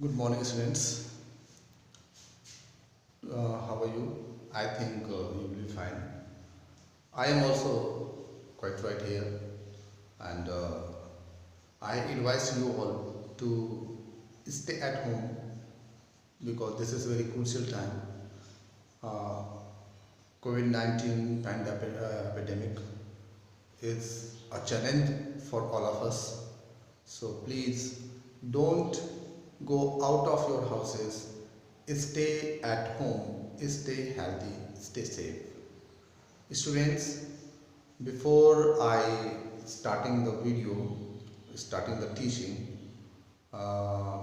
Good morning, students. How are you? I think you will be fine. I am also quite right here, and I advise you all to stay at home because this is very crucial time. Uh, COVID-19 epidemic is a challenge for all of us. So please don't go out of your houses. Stay at home. Stay healthy. Stay safe. Students, before I starting the teaching, uh,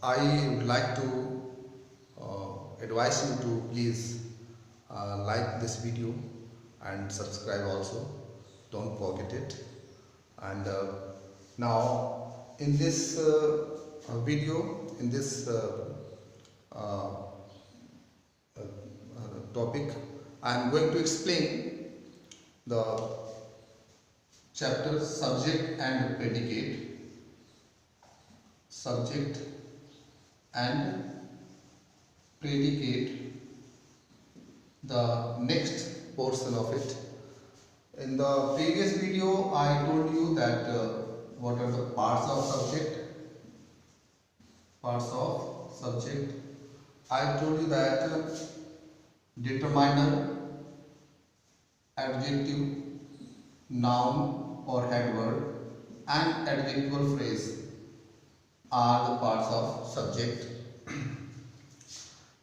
I would like to advise you to please like this video and subscribe also. Don't forget it. And now in this video, in this uh, topic, I am going to explain the chapter subject and predicate. Subject and predicate, the next portion of it. In the previous video, I told you that what are the parts of subject. Parts of subject. I told you that determiner, adjective, noun or head word, and adjectival phrase are the parts of subject.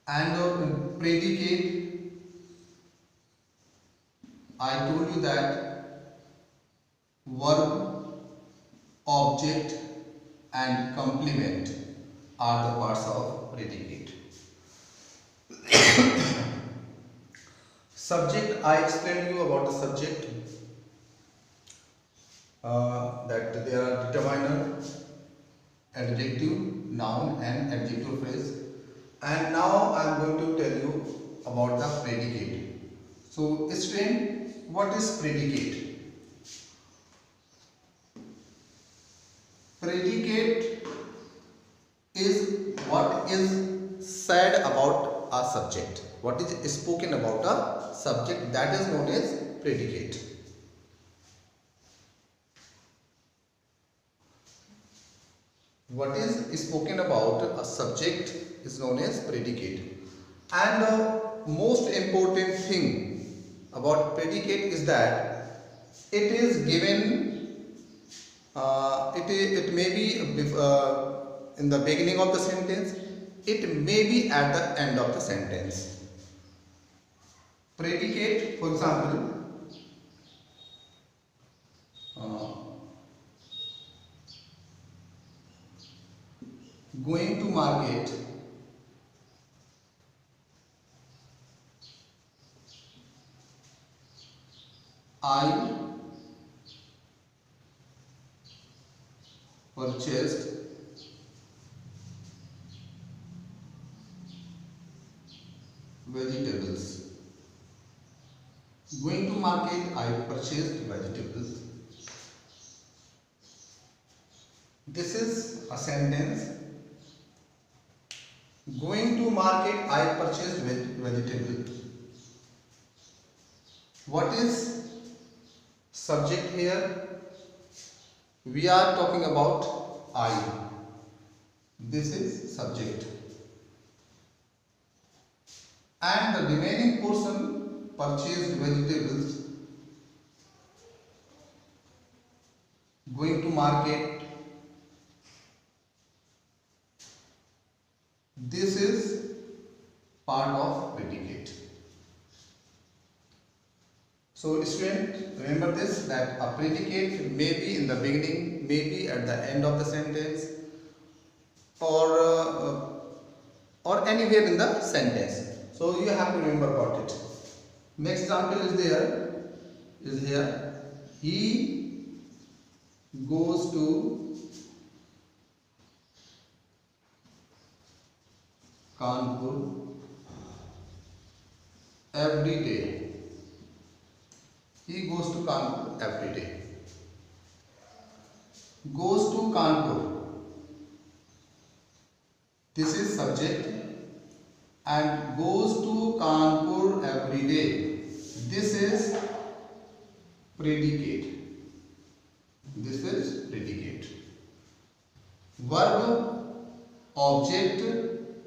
And predicate, I told you that verb, object and complement are the parts of predicate. Subject, I explained you about the subject, that there are determiner, adjective, noun and adjective phrase. And now I am going to tell you about the predicate. So student, what is predicate? Predicate is what is said about a subject. What is spoken about a subject, that is known as predicate. What is spoken about a subject is known as predicate. And the most important thing about predicate is that it is given, it may be in the beginning of the sentence, it may be at the end of the sentence. Predicate, for example, going to market, I purchased vegetables. Going to market, I purchased vegetables. This is a sentence. Going to market, I purchased vegetables. What is subject here? We are talking about I. This is subject. And the remaining portion, purchased vegetables, going to market, this is part of predicate. So student, remember this, that a predicate may be in the beginning, may be at the end of the sentence, or anywhere in the sentence. So you have to remember about it. Next example is here. He goes to Kanpur every day. He goes to Kanpur every day. Goes to Kanpur. This is subject and goes to Kanpur every day. This is predicate. This is predicate. Verb, object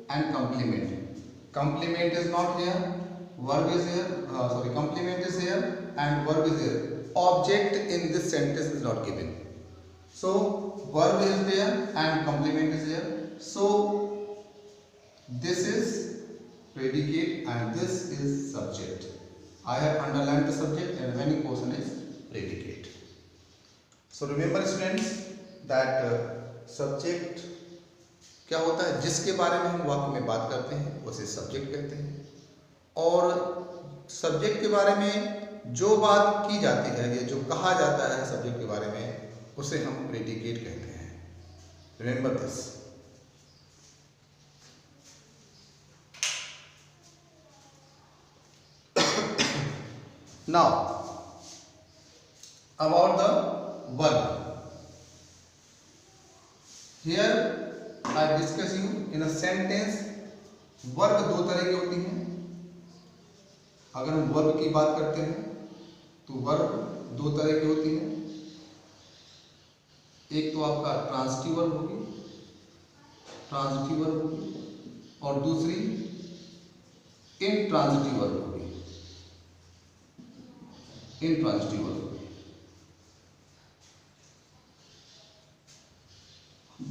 and complement. Complement is not here. Verb is here. Complement is here and verb is here. Object in this sentence is not given. So verb is there and complement is there. So this is predicate and this is subject. I have underlined the subject and remaining portion is predicate. So remember students that subject क्या होता है, जिसके बारे में हम वाक्य में बात करते हैं उसे सब्जेक्ट कहते हैं, और सब्जेक्ट के बारे में जो बात की जाती है या जो कहा जाता है सब्जेक्ट के बारे में उसे हम प्रेडिकेट कहते हैं. Remember this. Now about the verb. Here I discuss you in a sentence. Verb दो तरह की होती हैं. अगर हम वर्ब की बात करते हैं तो वर्ब दो तरह की होती है. एक तो आपका ट्रांजिटिव वर्ब होगी, और दूसरी इंट्रांजिटिव वर्ब होगी. इंट्रांजिटिव वर्ब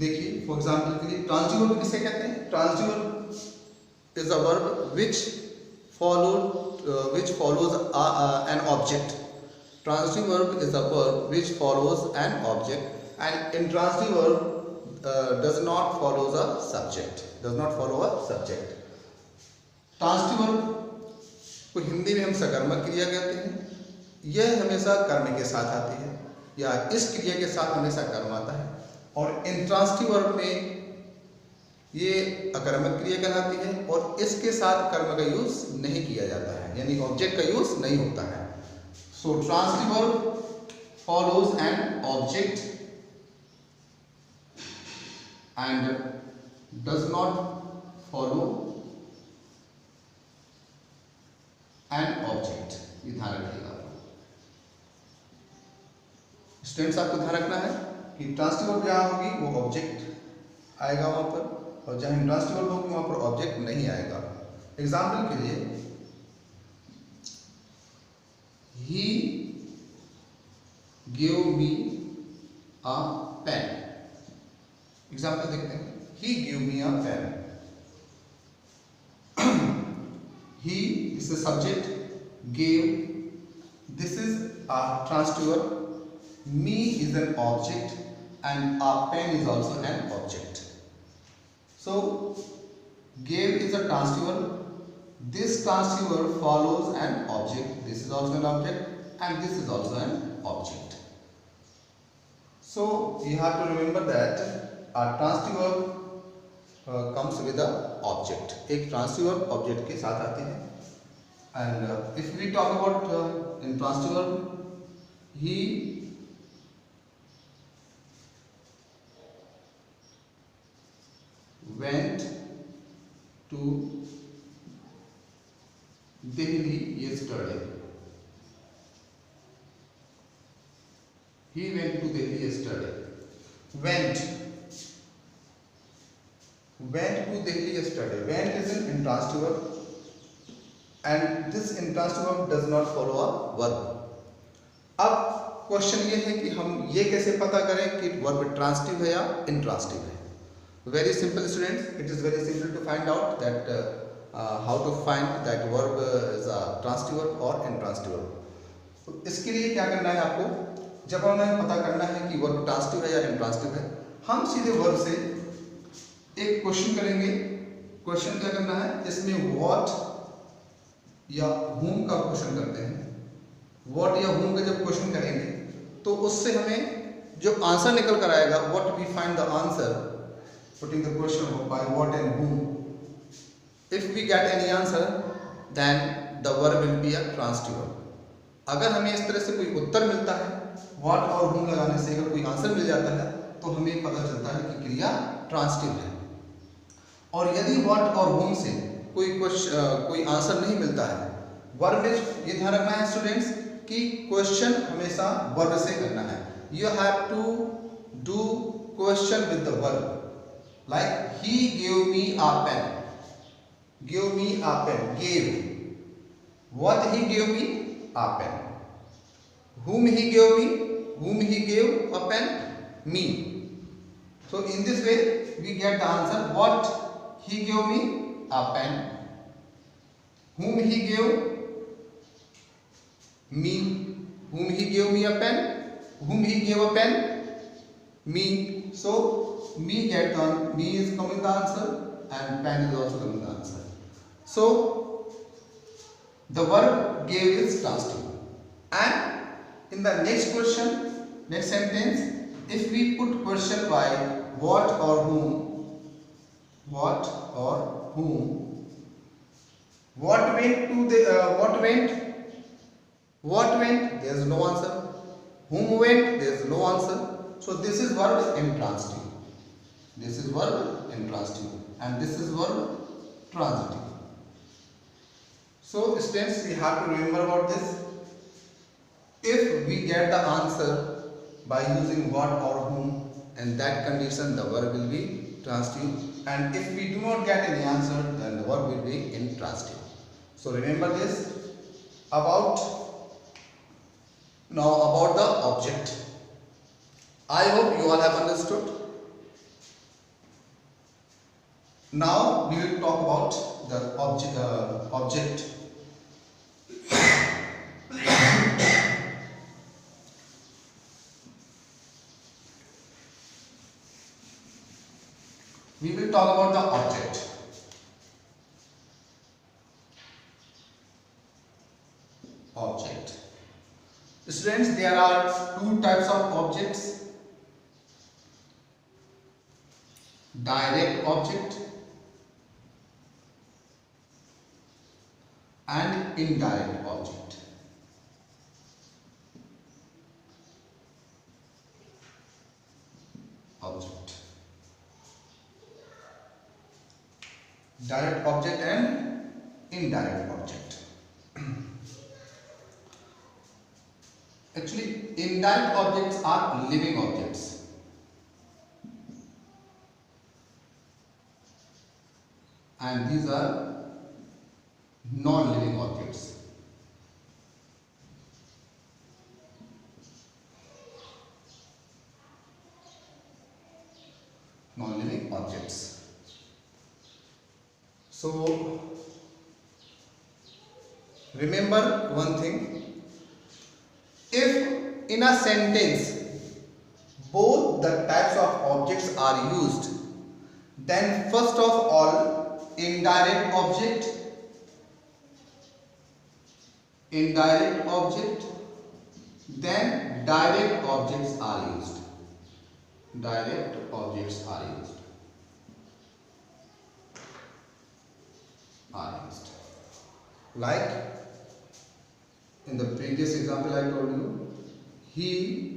देखिए, फॉर एग्जाम्पल के लिए ट्रांजिटिव वर्ब किसे कहते हैं? Transitive verb is a verb which follows an object. Transitive verb is a verb which follows an object, and intransitive verb does not follow a subject. Transitive verb को हिंदी में हम सकर्मक क्रिया कहते हैं. यह हमेशा कर्म के साथ आती है या इस क्रिया के साथ हमेशा कर्म आता है. और इंट्रांजिटिव वर्ब में ये अकर्मक क्रिया कहलाती है और इसके साथ कर्म का यूज नहीं किया जाता है, यानी ऑब्जेक्ट का यूज नहीं होता है. So transitive verb follows an object and does not follow an object. ये ध्यान रखिएगा स्टूडेंट्स. आपको ध्यान रखना है कि ट्रांजिटिव वर्ब जहाँ होगी वो ऑब्जेक्ट आएगा वहां पर, और जहाँ इंट्रांजिटिव वर्ब होगी वहां पर ऑब्जेक्ट नहीं आएगा. एग्जाम्पल के लिए, he give me a pen. Example देखते हैं. He give me a pen. He is the subject, give this is a transitive verb, me is an object and a pen is also an object. So gave is a transitive verb. This transitive verb follows an object. This is also an object and this is also an object. So you have to remember that a transitive verb comes with a object. एक transitive verb object के साथ आती है. And if we talk about intransitive verb, he went to Delhi yesterday. He went to Delhi yesterday. Went to Delhi yesterday. Went is an intransitive verb and this intransitive verb does not follow a verb. अब question ये है कि हम ये कैसे पता करें कि वर्ब ट्रांजिटिव है या इंट्रांजिटिव है. Very simple students, it is very simple to find out that how to find that verb is a transitive verb or intransitive verb. तो इसके लिए क्या करना है आपको, जब हमें पता करना है कि वर्ब ट्रांजिटिव है या इंट्रांजिटिव है, हम सीधे वर्ब से एक क्वेश्चन करेंगे. क्वेश्चन क्या करना है, इसमें व्हाट या whom का क्वेश्चन करते हैं. व्हाट या whom का जब क्वेश्चन करेंगे तो उससे हमें जो आंसर निकल कर आएगा, what we find the answer putting the question by what and whom. If we get any answer, then the verb will be a transitive verb. अगर हमें इस तरह से कोई उत्तर मिलता है, what और whom लगाने से अगर कोई आंसर मिल जाता है तो हमें पता चलता है कि क्रिया ट्रांजिटिव है. और यदि व्हाट और whom से कोई आंसर नहीं मिलता है, वर्ब में ये ध्यान रखना है स्टूडेंट्स कि क्वेश्चन हमेशा वर्ब से करना है. You have to do question with the verb. Like he give me a pen. Give me a pen. Give. What he gave me? A pen. Whom he gave me? Whom he gave a pen? Me. So in this way we get the answer. What he gave me? A pen. Whom he gave? Me. Whom he gave me a pen? Whom he gave a pen? Me. So me is coming the answer and pen is also coming the answer. So the verb gave is transitive. And in the next question, next sentence, if we put question by what or whom, what or whom, what went, there is no answer. Whom went, there is no answer. So this is verb intransitive. This is verb intransitive, and this is verb transitive. So students, we have to remember about this. If we get the answer by using what or whom, in that condition the verb will be transitive, and if we do not get any answer, then the verb will be intransitive. So remember this. About the object. I hope you all have understood. Now we will talk about the object. We will talk about the object. Object. Students, there are two types of objects. Direct object and indirect object. Direct object and indirect object. Actually, indirect objects are living objects. And these are non-living objects. Non-living objects. So remember one thing, if in a sentence both the types of objects are used, then first of all indirect object, then direct objects are used. Direct objects are used. Like in the previous example I told you, he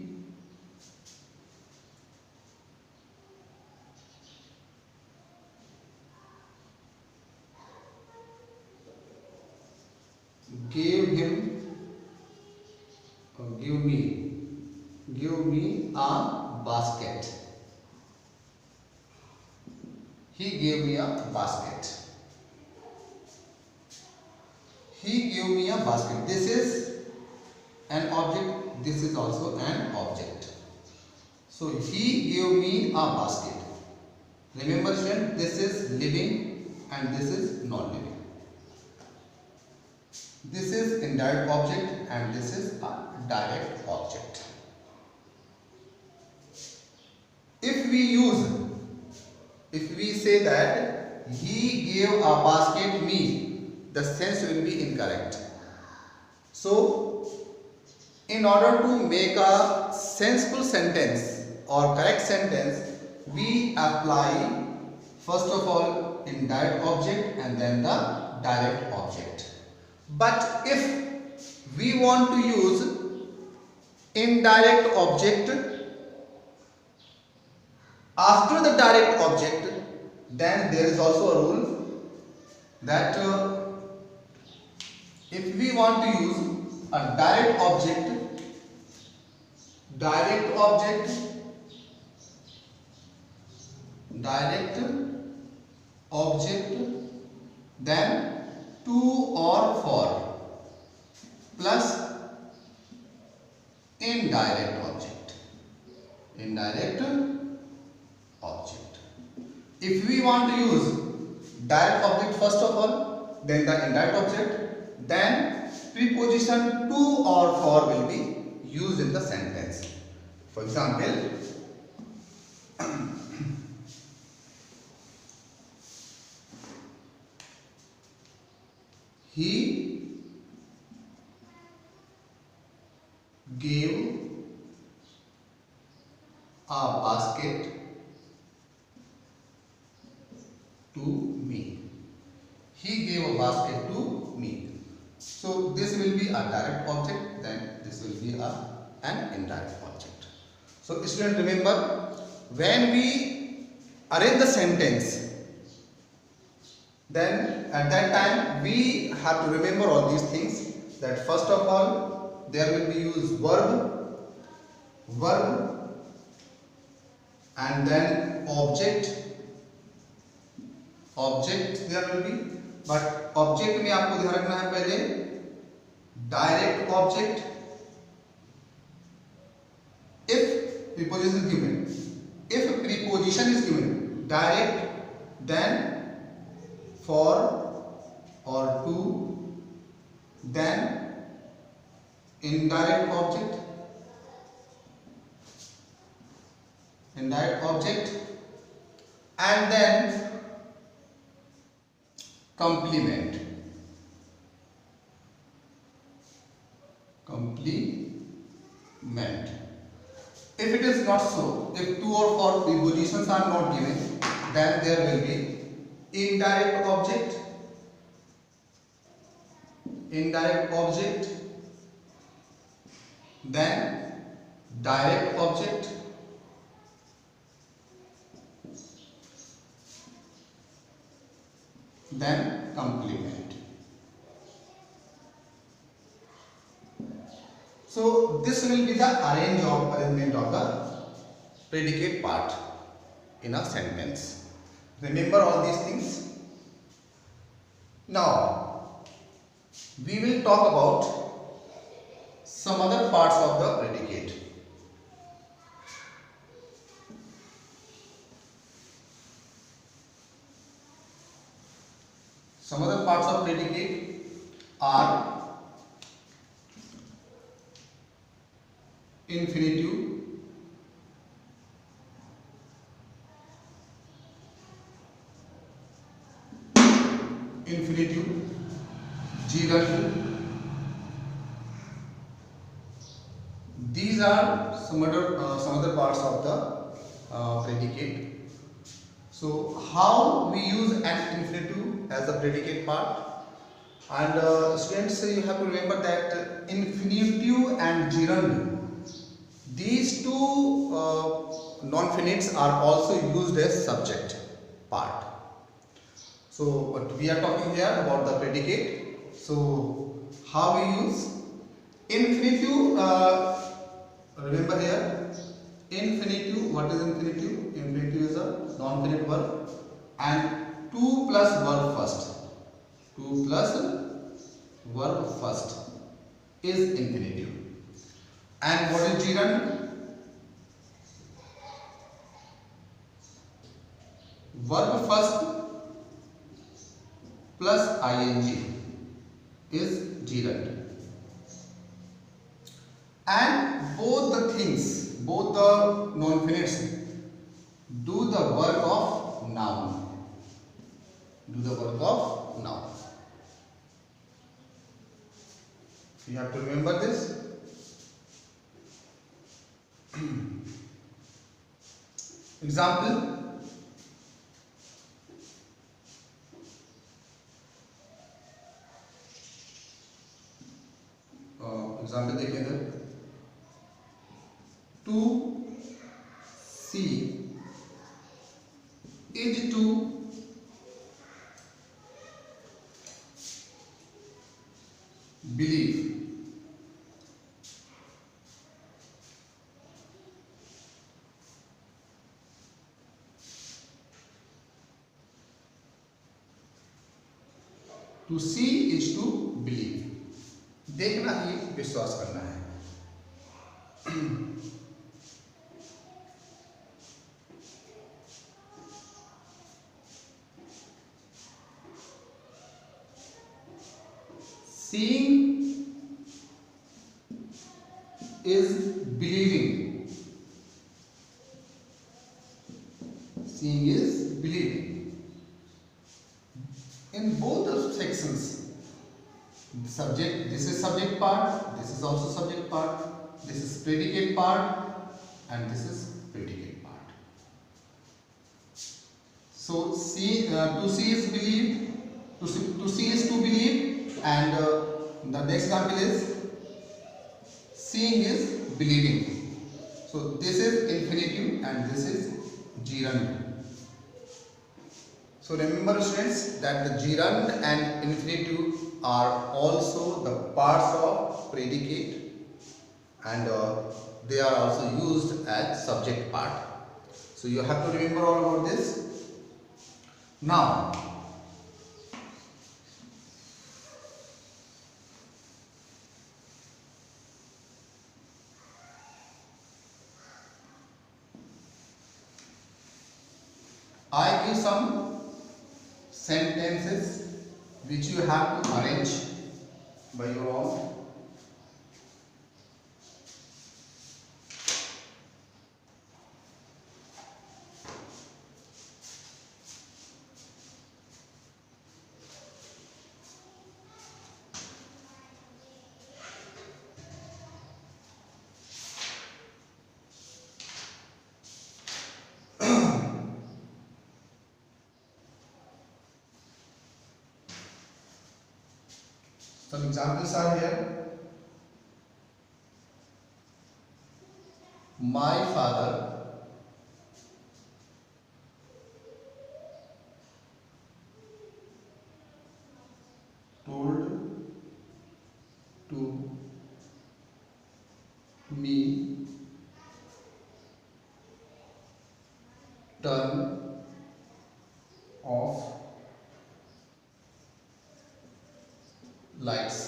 gave me a basket. He gave me a basket. He gave me a basket. This is an object. This is also an object. So he gave me a basket. Remember, friend, this is living and this is non-living. This is indirect object and this is a direct object. If we say that he gave a basket me, the sense will be incorrect. So in order to make a sensible sentence or correct sentence, we apply first of all indirect object and then the direct object. But if we want to use indirect object after the direct object, then there is also a rule that if we want to use a direct object, then to or for plus indirect object. If we want to use direct object first of all, then the indirect object, then preposition to or for will be used in the sentence. For example, he gave a basket to me. He gave a basket to me. So this will be a direct object, then this will be an indirect object. So students, remember, when we arrange the sentence, then at that time we have to remember all these things, that first of all there will be used verb, and then object there will be, but object में आपको ध्यान रखना है पहले direct object if preposition is given. If preposition is given direct, then for or to, then indirect object, and then complement. If it is not so, if to or for prepositions are not given, then there will be indirect object, then direct object, then complement. So this will be the arrangement of the predicate part in a sentence. Remember all these things. Now we will talk about some other parts of the predicate. Some other parts of predicate are infinitive, gerund. These are some other parts of the predicate. So how we use an infinitive as a predicate part, and students, you have to remember that infinitive and gerund, these two non-finites are also used as subject part. So but we are talking here about the predicate. So how we use infinitive, remember here infinitive. What is infinitive? Infinitive is a non-finite verb, and to plus verb first is infinitive. And what is gerund? Verb first plus ing is gerund. And both the non-finites do the work of noun. You have to remember this. Example, देखिए इधर, to see is to to see is to believe, देखना ही विश्वास करना है। Seeing is believing. Seeing is believing. In both the sections, subject, this is subject part, this is also subject part, this is predicate part, and this is predicate part. So to see is believe, to see is to believe, and the next example is seeing is believing. So this is infinitive and this is gerund. So remember students that the gerund and infinitive are also the parts of predicate, and they are also used as subject part. So you have to remember all about this. Now I give some sentences which you have to arrange by your own. Some examples are here. My father told to me turn off lights.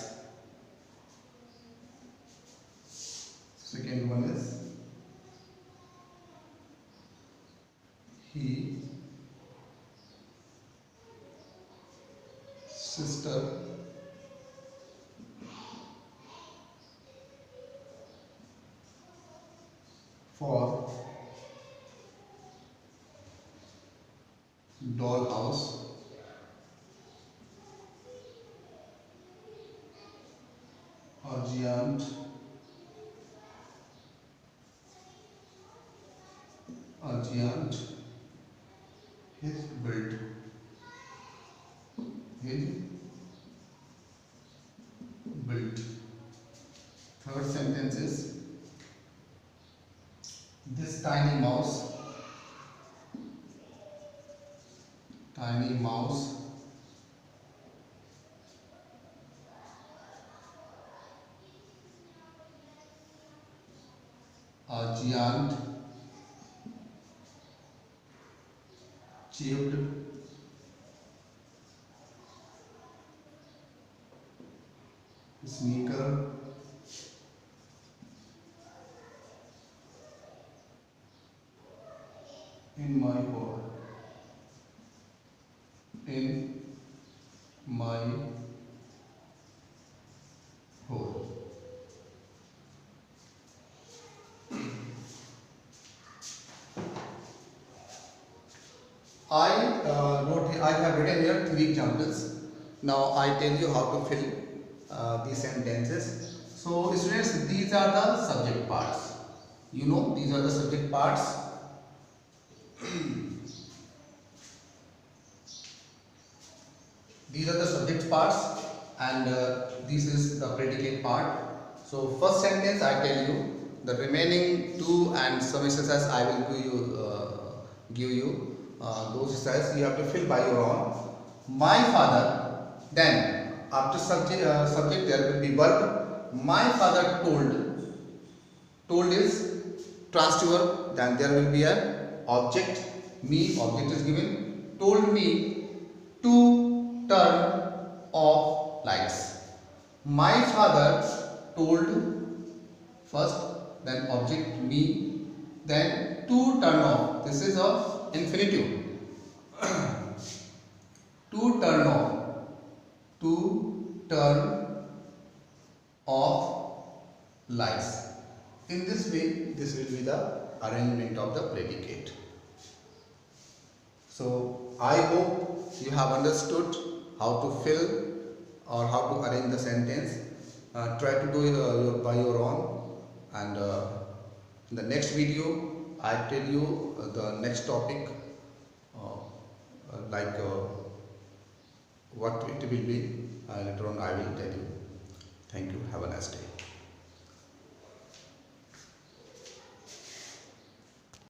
Second one is he sister for dollhouse or giant is built. Third sentence is this tiny mouse a giant chipped sneaker in my hole. I have written here 3 examples. Now I tell you how to fill these sentences. So students, these are the subject parts. You know, these are the subject parts. These are the subject parts, and this is the predicate part. So first sentence I tell you, the remaining 2 and some exercise I will give you. Those exercises you have to fill by your own. My father, then after subject there will be verb. My father told is transitive verb, then there will be an object, me, object is given, told me to turn of lights. My father told first, then object me, then to turn off. This is of infinitive. To turn off. To turn off lights. In this way, this will be the arrangement of the predicate. So I hope you have understood how to fill or how to arrange the sentence. Try to do it by your own, and in the next video I tell you the next topic, like what it will be. Later on I will tell you. Thank you. Have a nice day.